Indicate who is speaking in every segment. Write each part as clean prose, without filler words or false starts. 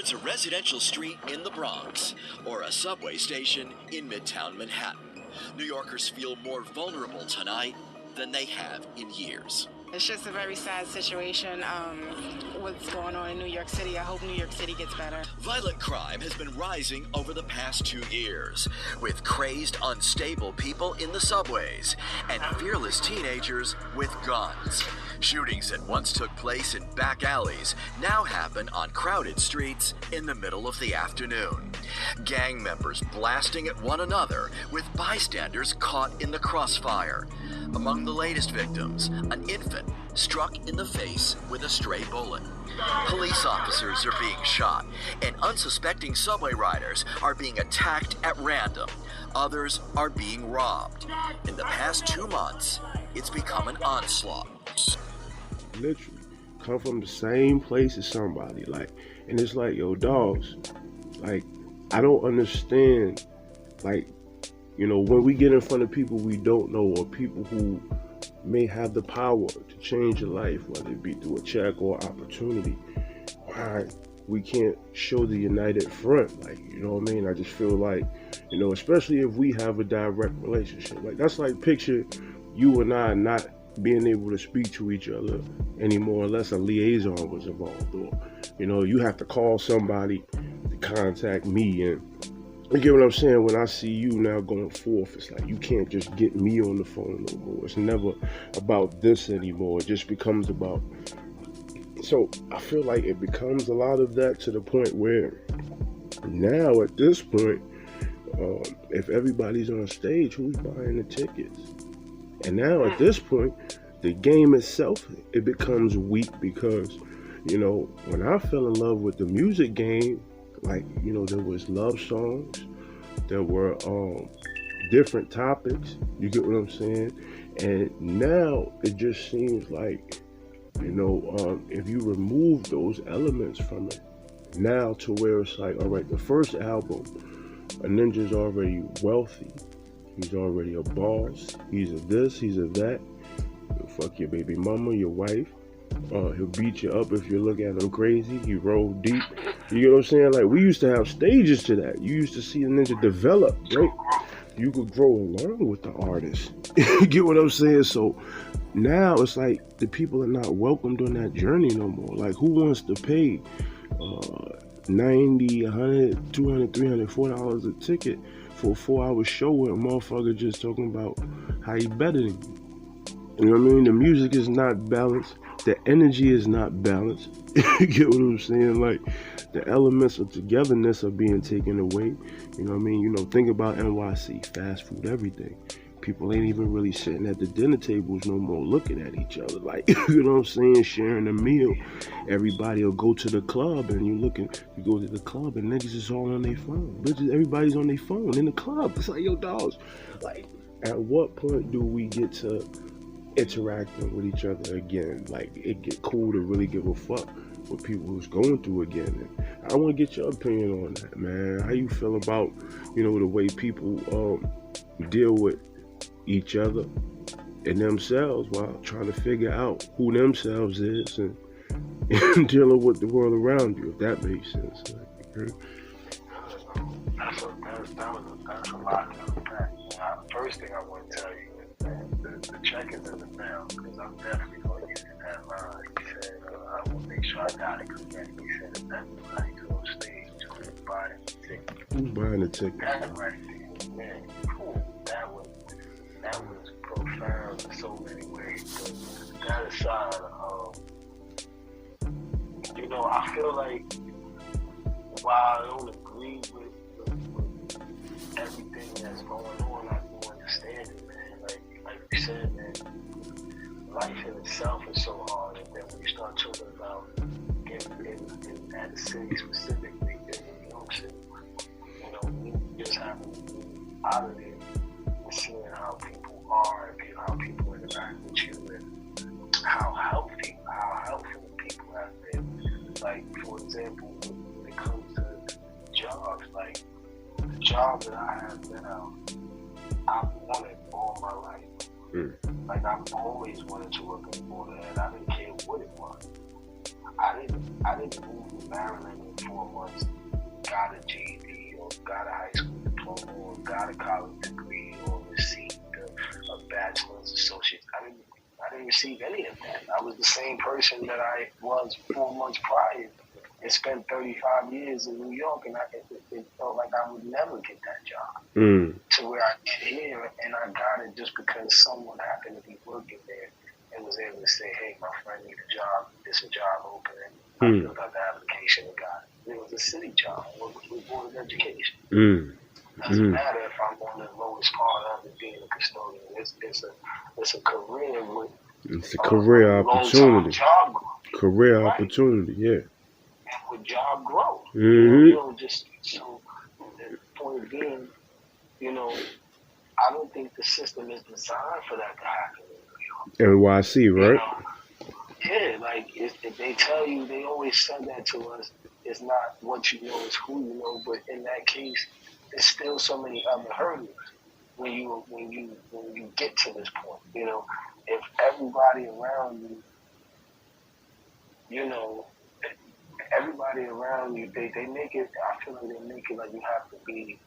Speaker 1: it's a residential street in the Bronx or a subway station in Midtown Manhattan, New Yorkers feel more vulnerable tonight than they have in years.
Speaker 2: It's just a very sad situation, what's going on in New York City. I hope New York City gets better.
Speaker 1: Violent crime has been rising over the past 2 years, with crazed, unstable people in the subways and fearless teenagers with guns. Shootings that once took place in back alleys now happen on crowded streets in the middle of the afternoon. Gang members blasting at one another, with bystanders caught in the crossfire. Among the latest victims, an infant struck in the face with a stray bullet. Police officers are being shot, and unsuspecting subway riders are being attacked at random. Others are being robbed. In the past 2 months, it's become an onslaught.
Speaker 3: Literally come from the same place as somebody, like, and it's like, yo, dogs, like, I don't understand, like, you know, when we get in front of people we don't know, or people who may have the power to change your life, whether it be through a check or opportunity, why we can't show the united front? Like, you know what I mean? I just feel like, you know, especially if we have a direct relationship, like, that's like, picture you and I not being able to speak to each other anymore unless a liaison was involved, or, you know, you have to call somebody to contact me. And you get what I'm saying? When I see you now going forth, it's like, you can't just get me on the phone no more. It's never about this anymore. It just becomes about, so I feel like it becomes a lot of that, to the point where now at this point, if everybody's on stage, who's buying the tickets? And now at this point, the game itself, it becomes weak, because, you know, when I fell in love with the music game, like, you know, there was love songs, there were different topics, you get what I'm saying? And now it just seems like, you know, if you remove those elements from it, now to where it's like, all right, the first album, a ninja's already wealthy, he's already a boss, he's a this, he's a that, he'll fuck your baby mama, your wife, he'll beat you up if you look at him crazy, he roll deep, you know what I'm saying? Like, we used to have stages to that. You used to see a ninja develop, right? You could grow along with the artist. You get what I'm saying? So now it's like the people are not welcomed on that journey no more. Like, who wants to pay $90, $100, $200, $300, $4 a ticket for a 4-hour show where a motherfucker just talking about how he better than you? You know what I mean? The music is not balanced. The energy is not balanced. You get what I'm saying? Like, the elements of togetherness are being taken away. You know what I mean? You know, think about NYC, fast food, everything. People ain't even really sitting at the dinner tables no more looking at each other. Like, you know what I'm saying? Sharing a meal. Everybody will go to the club, and you go to the club, and niggas is all on their phone. Bitches, everybody's on their phone in the club. It's like, yo, dogs, like, at what point do we get to interacting with each other again? Like, it get cool to really give a fuck what people who's going through again. And I want to get your opinion on that, man. How you feel about, you know, the way people deal with each other and themselves while trying to figure out who themselves is, and dealing with the world around you, if that makes sense. Like,
Speaker 4: That's a lot to unpack. First thing I want to tell you is that the check is in the mail, because I'm definitely going to use that line. He said, I will make sure I got it correct. He said, if everybody's on stage, who's buying the ticket?
Speaker 3: Who's buying the ticket?
Speaker 4: That right there, man, cool. That was profound in so many ways. But that aside, you know, I feel like, while I don't agree with everything that's going on, I do understand it, man. Like you said, man, life in itself is so hard, and then when you start talking about in that city specifically, in New York City, you know, you just have to be out of there and seeing how people are, and how people interact with you, and how helpful people have been. Like, for example, when it comes to jobs, like, the job that I have now, I've wanted all my life. Like, I've always wanted to work in water, and I didn't care what it was. I didn't move to Maryland in 4 months, got a GED or got a high school diploma or got a college degree or received a bachelor's, associate's. I didn't receive any of that. I was the same person that I was 4 months prior and spent 35 years in New York, and it felt like I would never get that job. To where I get here, and I got it just because someone happened to be working there and was able to say, hey, my friend needs a job, there's a job opening. I filled out the application and got it. It was a city job, it was with Board of Education. Doesn't matter if I'm on the lowest part of it being a custodian. It's a career with
Speaker 3: it's a career opportunity.
Speaker 4: Job growth.
Speaker 3: Career opportunity, yeah.
Speaker 4: And with job growth. Just so the point being, I don't think the system is designed for that to happen in New York.
Speaker 3: NYC, right?
Speaker 4: Yeah, like if they tell you, they always said that to us. It's not what you know, it's who you know. But in that case, there's still so many other hurdles when you get to this point. If everybody around you, they make it. I feel like they make it like you have to be,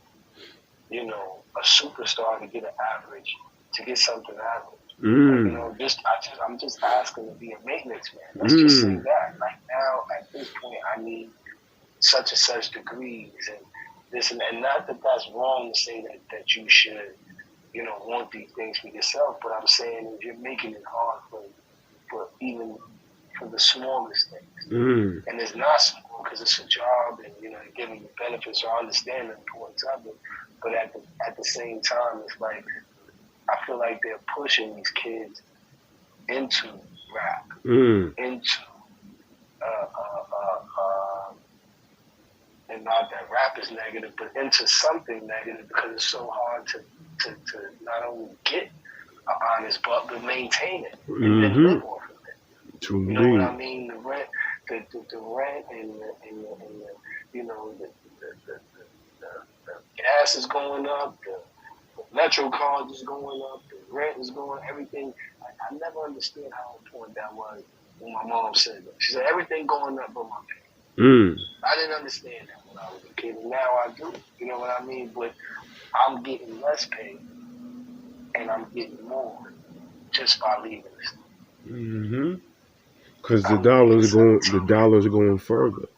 Speaker 4: a superstar to get an average, to get something average. I'm just asking to be a maintenance man. Let's just say that. Like now, at this point, I need such and such degrees and this and that. And not that that's wrong to say that you should, want these things for yourself. But I'm saying is you're making it hard for even for the smallest things. And it's not small because it's a job and giving you benefits. So I understand the importance of it. But at the same time, it's like I feel like they're pushing these kids into rap, into and not that rap is negative, but into something negative because it's so hard to not only get an honest buck but maintain it and then live off of it. You know what I mean? The rent, the rent, and the gas is going up, the metro card is going up, the rent is going, everything. I never understood how important that was when my mom said that. She said everything going up but my pay. I didn't understand that when I was a kid, and now I do. You know what I mean? But I'm getting less pay, and I'm getting more just by leaving this.
Speaker 3: Because the dollars are going further.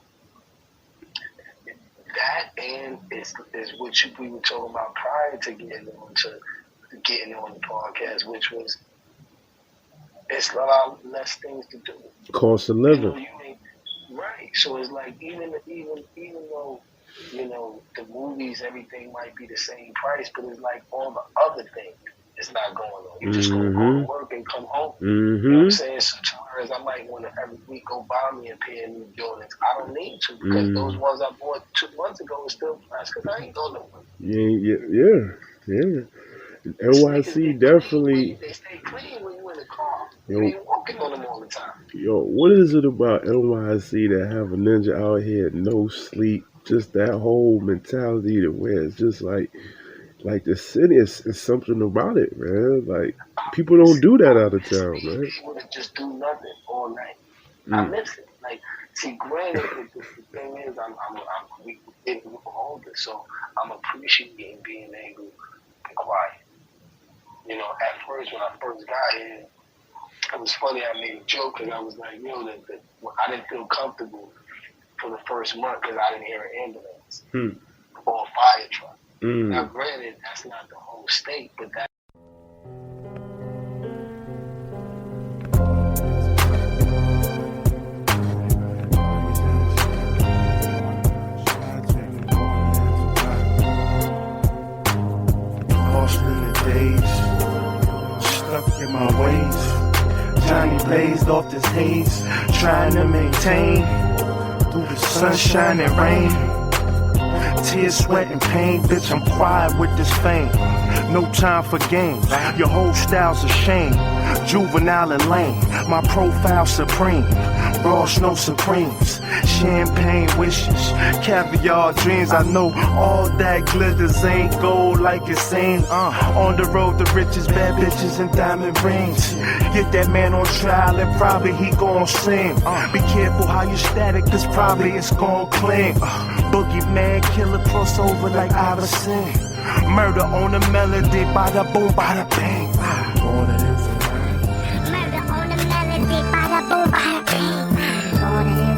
Speaker 4: That and is what we were talking about prior to getting on the podcast, which was it's a lot less things to do.
Speaker 3: Cost of living.
Speaker 4: Right. So it's like even though the movies, everything might be the same price, but it's like all the other things is not going on. You're just gonna go to work and come home. You know what I'm saying? So whereas I might want to every week go buy me a pair of new Jordans. I don't need to because those ones I bought 2 months ago are still fresh because I ain't going nowhere. Yeah.
Speaker 3: NYC definitely.
Speaker 4: They stay clean when you in the car. You ain't walking on them all the time.
Speaker 3: Yo, what is it about NYC that have a ninja out here, no sleep, just that whole mentality to where it's just like the city is something about it, man. Like people don't do that out of town, man.
Speaker 4: People that just do nothing all night. I miss it. Like, see, granted, the thing is, we getting older, so I'm appreciating being able to be quiet. At first, when I first got here, it was funny. I made a joke because I was like, I didn't feel comfortable for the first month because I didn't hear an ambulance or a fire truck. Now, granted, that's not the whole state, but that.
Speaker 5: Lost in the days, stuck in my ways. Johnny blazed off this haze, trying to maintain through the sunshine and rain. Tears, sweat, and pain, bitch, I'm quiet with this fame. No time for games. Your whole style's a shame. Juvenile and lame. My profile supreme. Raw snow supremes. Champagne wishes. Caviar dreams. I know all that glitters ain't gold like it seems. On the road to riches, bad bitches and diamond rings. Get that man on trial and probably he gon' sing. Be careful how you static, cause probably it's gon' cling. Boogeyman, killer crossover like Iverson. Murder on the melody, bada boom, bada bang. Order is
Speaker 6: Murder on the melody, bada boom, bada bang. Order is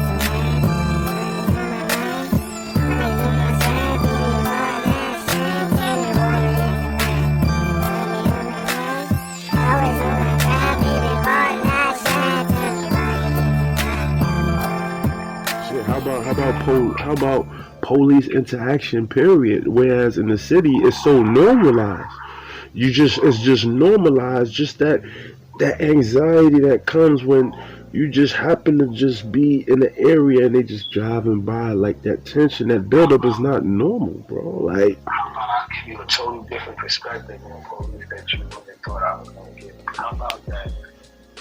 Speaker 3: How about police interaction period? Whereas in the city it's so normalized. It's just normalized, just that anxiety that comes when you just happen to just be in the area and they just driving by, like that tension, that buildup is not normal, bro. Like,
Speaker 4: how about I give you a totally different perspective on police that you wouldn't have thought I was gonna get? How about that?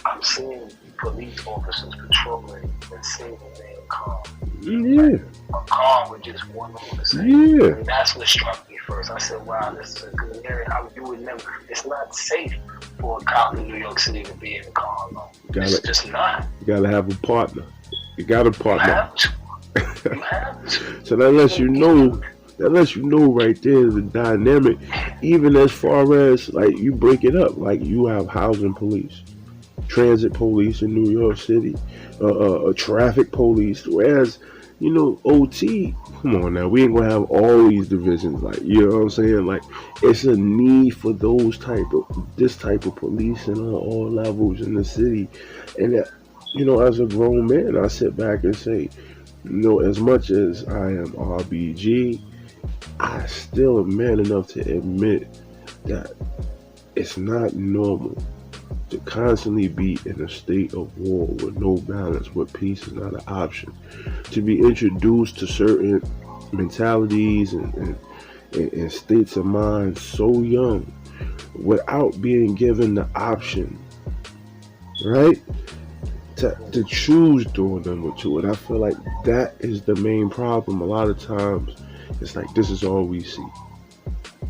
Speaker 4: I'm seeing police officers patrolling and saving their car.
Speaker 3: yeah.
Speaker 4: A car with just one officer.
Speaker 3: Yeah.
Speaker 4: And that's what struck me first. I said, wow, this is a good area. You would never, it's not safe for a cop in New York City to be in a car alone. It's just not.
Speaker 3: You gotta have a partner. You got a partner.
Speaker 4: You have to. You have to.
Speaker 3: So that lets you know. That lets you know right there the dynamic. Even as far as like you break it up, like you have housing police, transit police in New York City, traffic police. Whereas, you know, OT, come on now, we ain't gonna have all these divisions. Like, you know what I'm saying? Like, it's a need for this type of policing on all levels in the city. And that, you know, as a grown man, I sit back and say, you know, as much as I am RBG, I still am man enough to admit that it's not normal to constantly be in a state of war with no balance, where peace is not an option. To be introduced to certain mentalities and states of mind so young without being given the option, right? To choose doing number two. And I feel like that is the main problem. A lot of times it's like this is all we see.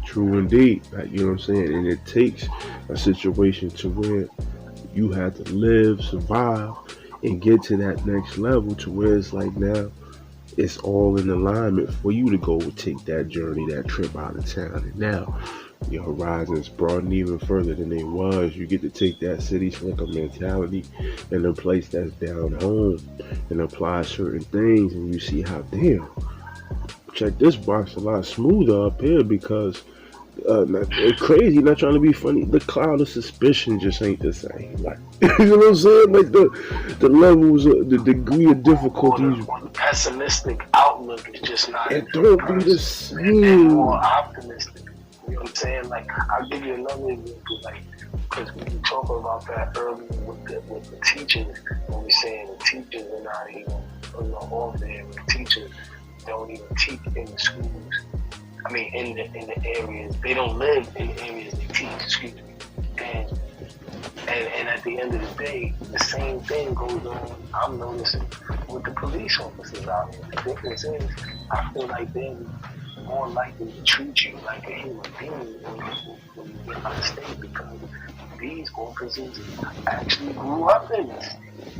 Speaker 3: True indeed. Like, you know what I'm saying? And it takes a situation to where you have to live, survive, and get to that next level to where it's like now it's all in alignment for you to go take that journey, that trip out of town. And now your horizons broaden even further than they was. You get to take that city slicker mentality in a place that's down home and apply certain things, and you see how, damn, check this box a lot smoother up here because it's crazy, not trying to be funny, the cloud of suspicion just ain't the same. Like, you know what I'm saying? Like the levels, the degree of difficulties.
Speaker 4: Or the pessimistic outlook is just not.
Speaker 3: It don't be the same.
Speaker 4: And more optimistic. You know what I'm saying? Like, I'll give you another example. Like, because we were talking about that earlier with the teachers, when we're saying the teachers are not even off there. The teachers don't even teach in the schools. I mean, in the areas, they don't live in the areas they teach. Excuse me. And at the end of the day, the same thing goes on. I'm noticing with the police officers out here. The difference is, I feel like they're more likely to treat you like a human being when you get out of state, because these officers actually grew up in this.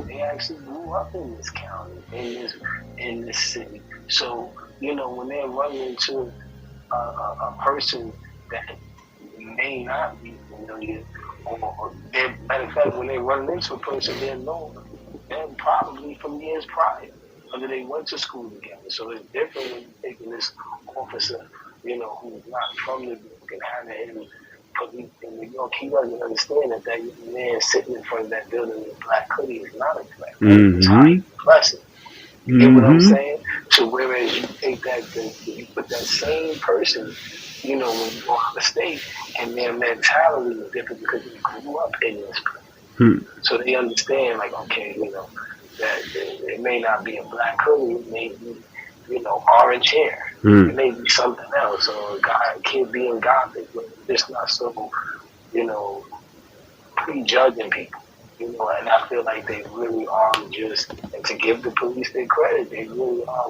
Speaker 4: They actually grew up in this county, in this city. So, you know, when they're running into a person that may not be familiar, or matter of fact, when they run into a person they know them probably from years prior, whether they went to school together. So it's different when you're taking this officer, you know, who's not from New York and having him police in New York. He doesn't understand that young man sitting in front of that building in a black hoodie is not a threat.
Speaker 3: Mm-hmm.
Speaker 4: It's highly blessing. You get what I'm saying? So whereas you take you put that same person, you know, when you go out of state, and their mentality is different because they grew up in this place. So they understand, like, okay, you know, that it may not be a black hoodie, it may be, you know, orange hair.
Speaker 3: Mm.
Speaker 4: It may be something else, or a kid being gothic, but it's not so, you know, prejudging people. And I feel like they really are just, and to give the police their credit, they really are.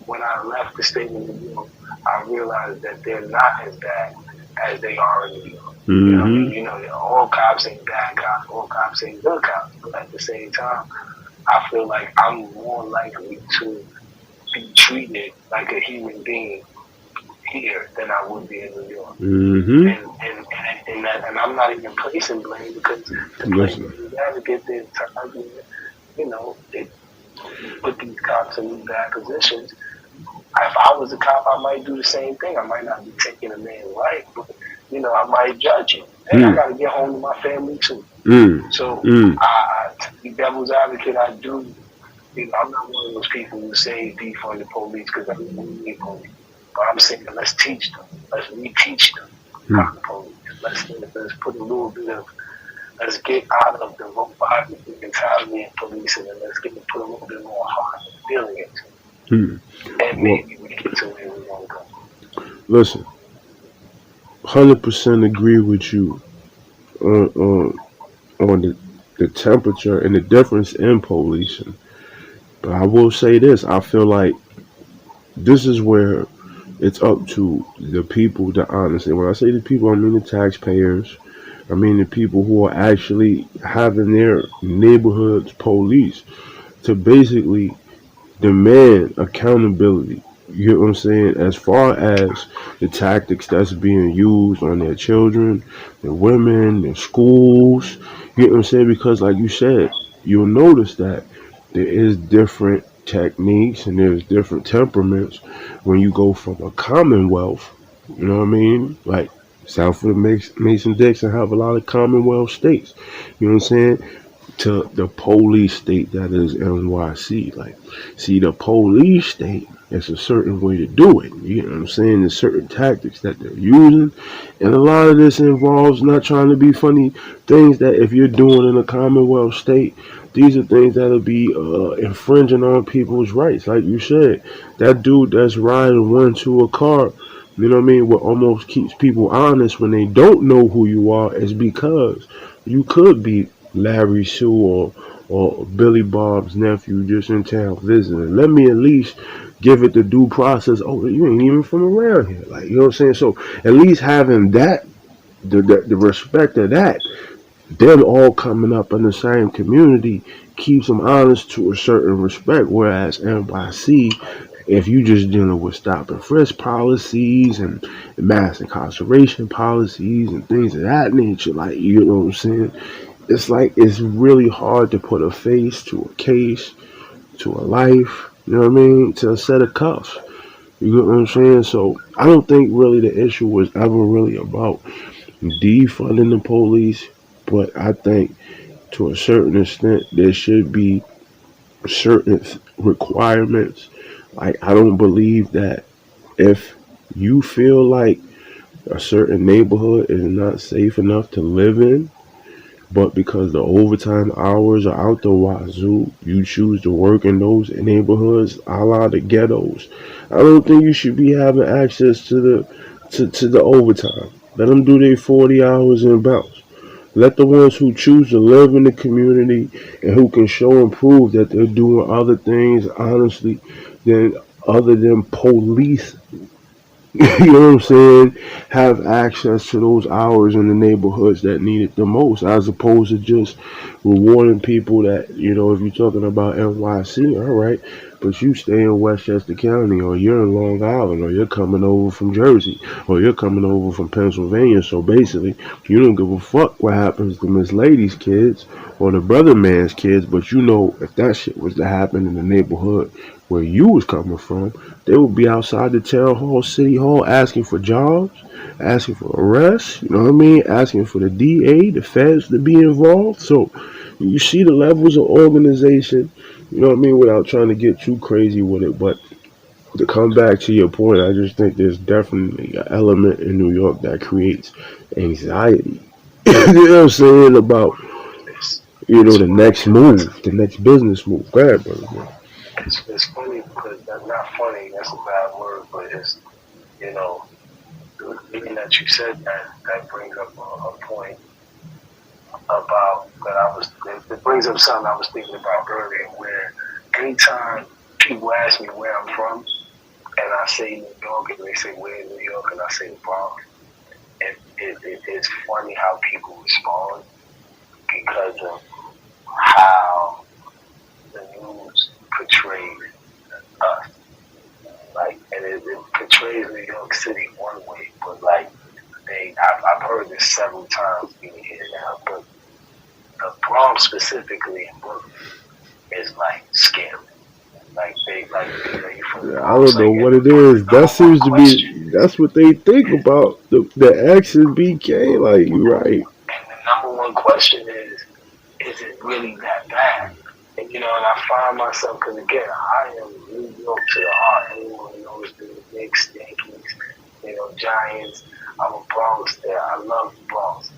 Speaker 4: When I left the state of New York, I realized that they're not as bad as they are in New York. You know what I mean?
Speaker 3: Mm-hmm.
Speaker 4: All cops ain't bad cops, all cops ain't good cops. But at the same time, I feel like I'm more likely to be treated like a human being here than I would be in New York.
Speaker 3: Mm-hmm.
Speaker 4: And I'm not even placing blame, because to play
Speaker 3: Listen.
Speaker 4: devil's advocate, there's times when, they put these cops in these bad positions. If I was a cop, I might do the same thing. I might not be taking a man's life, but I might judge him. And I
Speaker 3: Mm.
Speaker 4: got to get home to my family too.
Speaker 3: Mm.
Speaker 4: So,
Speaker 3: Mm.
Speaker 4: to be devil's advocate, I do. I'm not one of those people who say defund the police, because I don't need police. But I'm saying, let's teach them. Let's reteach them
Speaker 3: Mm.
Speaker 4: how to police. Let's put a little bit of, let's get out of the robotic mentality of policing, and let's put a little bit more heart and feeling into it.
Speaker 3: Mm.
Speaker 4: And
Speaker 3: Well,
Speaker 4: maybe we get to where we want to go.
Speaker 3: listen. 100% agree with you on the temperature and the difference in policing. But I will say this: I feel like this is where it's up to the people to honestly. When I say the people, I mean the taxpayers. I mean the people who are actually having their neighborhoods police to basically demand accountability. You get what I'm saying? As far as the tactics that's being used on their children, their women, their schools. You get what I'm saying? Because like you said, you'll notice that there is different techniques and there's different temperaments when you go from a commonwealth, you know what I mean? Like south of the Mason Dixon have a lot of commonwealth states. You know what I'm saying? To the police state that is NYC. Like, see, the police state is a certain way to do it. You know what I'm saying? There's certain tactics that they're using, and a lot of this involves not trying to be funny things that if you're doing in a Commonwealth state, these are things that'll be infringing on people's rights. Like you said, that dude that's riding one to a car. You know what I mean? What almost keeps people honest when they don't know who you are is because you could be Larry Sue or Billy Bob's nephew just in town visiting. Let me at least give it the due process. Oh, you ain't even from around here. Like, you know what I'm saying? So at least having that, the respect of that, them all coming up in the same community keeps them honest to a certain respect. Whereas NYC, if you just dealing with stop and frisk policies and mass incarceration policies and things of that nature, like, you know what I'm saying? It's like it's really hard to put a face to a case, to a life, you know what I mean, to a set of cuffs. You get what I'm saying? So I don't think really the issue was ever really about defunding the police, but I think to a certain extent there should be certain requirements. Like, I don't believe that if you feel like a certain neighborhood is not safe enough to live in, but because the overtime hours are out the wazoo, you choose to work in those neighborhoods, a la the ghettos. I don't think you should be having access to the overtime. Let them do their 40 hours and bounce. Let the ones who choose to live in the community and who can show and prove that they're doing other things honestly than other than police, you know what I'm saying, have access to those hours in the neighborhoods that need it the most, as opposed to just rewarding people that, if you're talking about NYC, all right, but you stay in Westchester County, or you're in Long Island, or you're coming over from Jersey, or you're coming over from Pennsylvania. So basically, you don't give a fuck what happens to Miss Lady's kids or the brother man's kids, but if that shit was to happen in the neighborhood where you was coming from, they would be outside the town hall, city hall, asking for jobs, asking for arrests, you know what I mean? Asking for the DA, the feds to be involved. So you see the levels of organization, you know what I mean, without trying to get too crazy with it. But to come back to your point, I just think there's definitely an element in New York that creates anxiety. You know what I'm saying? About,
Speaker 4: It's
Speaker 3: the
Speaker 4: what
Speaker 3: next
Speaker 4: it is.
Speaker 3: move, the next business move. Go ahead, brother.
Speaker 4: it's funny because that's not funny. That's a bad word, but it's, you know, being that you said that, that brings up a point about it brings up something I was thinking about earlier, where anytime people ask me where I'm from, and I say New York, and they say where in New York, and I say the Bronx, it's funny how people respond because of how the news portrays us. Like, and it portrays New York City one way, but like I've heard this several times being here now, but the Bronx specifically in Brooklyn is like scary. Like they like you from the
Speaker 3: I
Speaker 4: Bronx,
Speaker 3: don't know
Speaker 4: like
Speaker 3: what it is. That seems to be that's what they think about the X's BK. Like you're right.
Speaker 4: And the number one question is it really that bad? And you know, and I find myself, because again, I am New York to the heart. Anyone who knows the Knicks, Yankees, you know, Giants. I'm a Bronx there. I love the Bronx.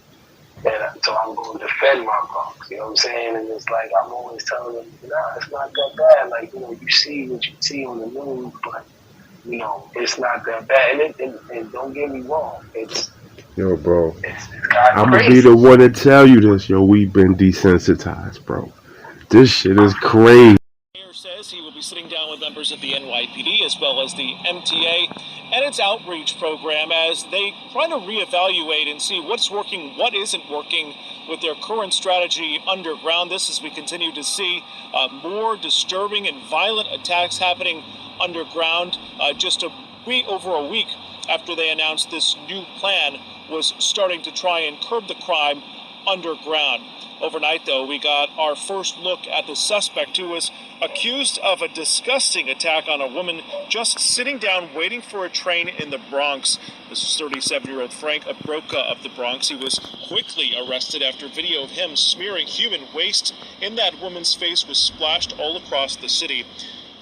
Speaker 4: And so I'm going to defend my Bronx. You know what I'm saying? And it's like I'm always telling them, nah, it's not that bad. Like, you know, you see what you see on the news, but you know, it's not that bad. And don't get me wrong,
Speaker 3: Yo, bro,
Speaker 4: it's gotten
Speaker 3: I'm gonna
Speaker 4: crazy.
Speaker 3: be the one to tell you this. Yo, we've been desensitized, bro. This shit is crazy.
Speaker 7: Mayor says he will be sitting down with members of the NYPD as well as the MTA and its outreach program as they try to reevaluate and see what's working, what isn't working with their current strategy underground. This as we continue to see more disturbing and violent attacks happening underground just over a week after they announced this new plan was starting to try and curb the crime underground. Overnight, though, we got our first look at the suspect who was accused of a disgusting attack on a woman just sitting down waiting for a train in the Bronx. This is 37-year-old Frank Abroka of the Bronx. He was quickly arrested after video of him smearing human waste in that woman's face was splashed all across the city.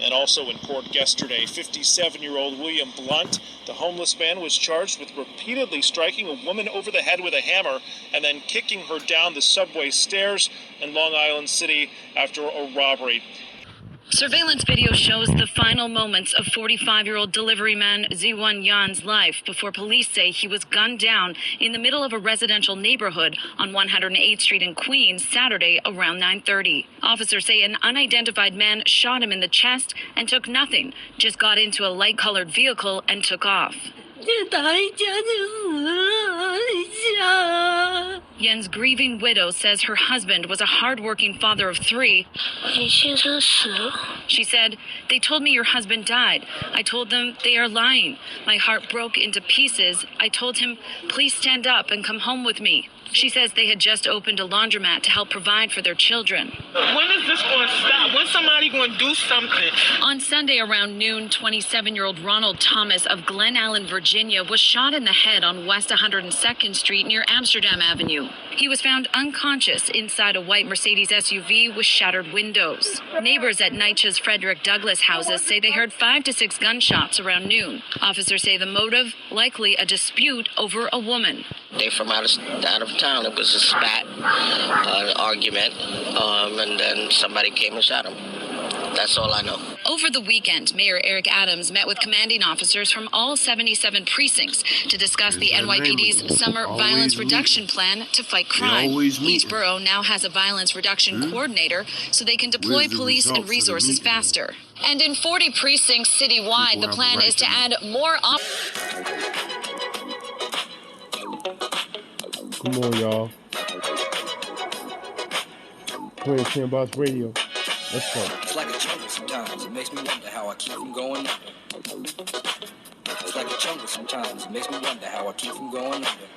Speaker 7: And also in court yesterday, 57-year-old William Blunt, the homeless man, was charged with repeatedly striking a woman over the head with a hammer and then kicking her down the subway stairs in Long Island City after a robbery.
Speaker 8: Surveillance video shows the final moments of 45-year-old delivery man Ziwan Yan's life before police say he was gunned down in the middle of a residential neighborhood on 108th Street in Queens Saturday around 9:30. Officers say an unidentified man shot him in the chest and took nothing, just got into a light-colored vehicle and took off. Yen's grieving widow says her husband was a hard-working father of 3. She said, "They told me your husband died. I told them they are lying. My heart broke into pieces. I told him, please stand up and come home with me." She says they had just opened a laundromat to help provide for their children.
Speaker 9: When is this going to stop? When's somebody going to do something?
Speaker 8: On Sunday around noon, 27-year-old Ronald Thomas of Glen Allen, Virginia, was shot in the head on West 102nd Street near Amsterdam Avenue. He was found unconscious inside a white Mercedes SUV with shattered windows. Neighbors at NYCHA's Frederick Douglass houses say they heard 5 to 6 gunshots around noon. Officers say the motive, likely a dispute over a woman.
Speaker 10: They from out of town. It was a spat, an argument, and then somebody came and shot him. That's all I know.
Speaker 8: Over the weekend, Mayor Eric Adams met with commanding officers from all 77 precincts to discuss the NYPD's summer violence reduction plan to fight crime. Each borough now has a violence reduction coordinator so they can deploy police and resources faster. And in 40 precincts citywide, the plan is to add more
Speaker 3: Come on, y'all. Playing Sandbox Radio. Let's go.
Speaker 11: It's like a jungle sometimes. It makes me wonder how I keep from going under. It's like a jungle sometimes. It makes me wonder how I keep from going under.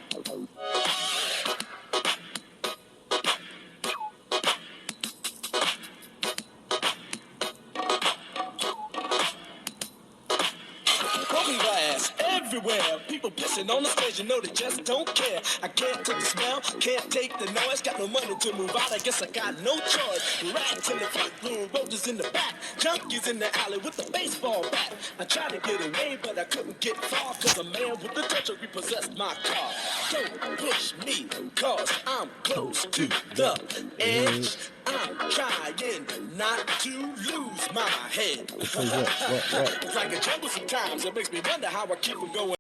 Speaker 12: Everywhere, people pissing on the stage, you know they just don't care. I can't take the smell, can't take the noise, got no money to move out, I guess I got no choice. Rats in the front room, roaches in the back, junkies in the alley with a baseball bat. I tried to get away, but I couldn't get far, cause a man with a toucher repossessed my car. Don't push me, cause I'm close to the edge. I'm trying not to lose my head. It's like a jungle sometimes. It makes me wonder how I keep from going.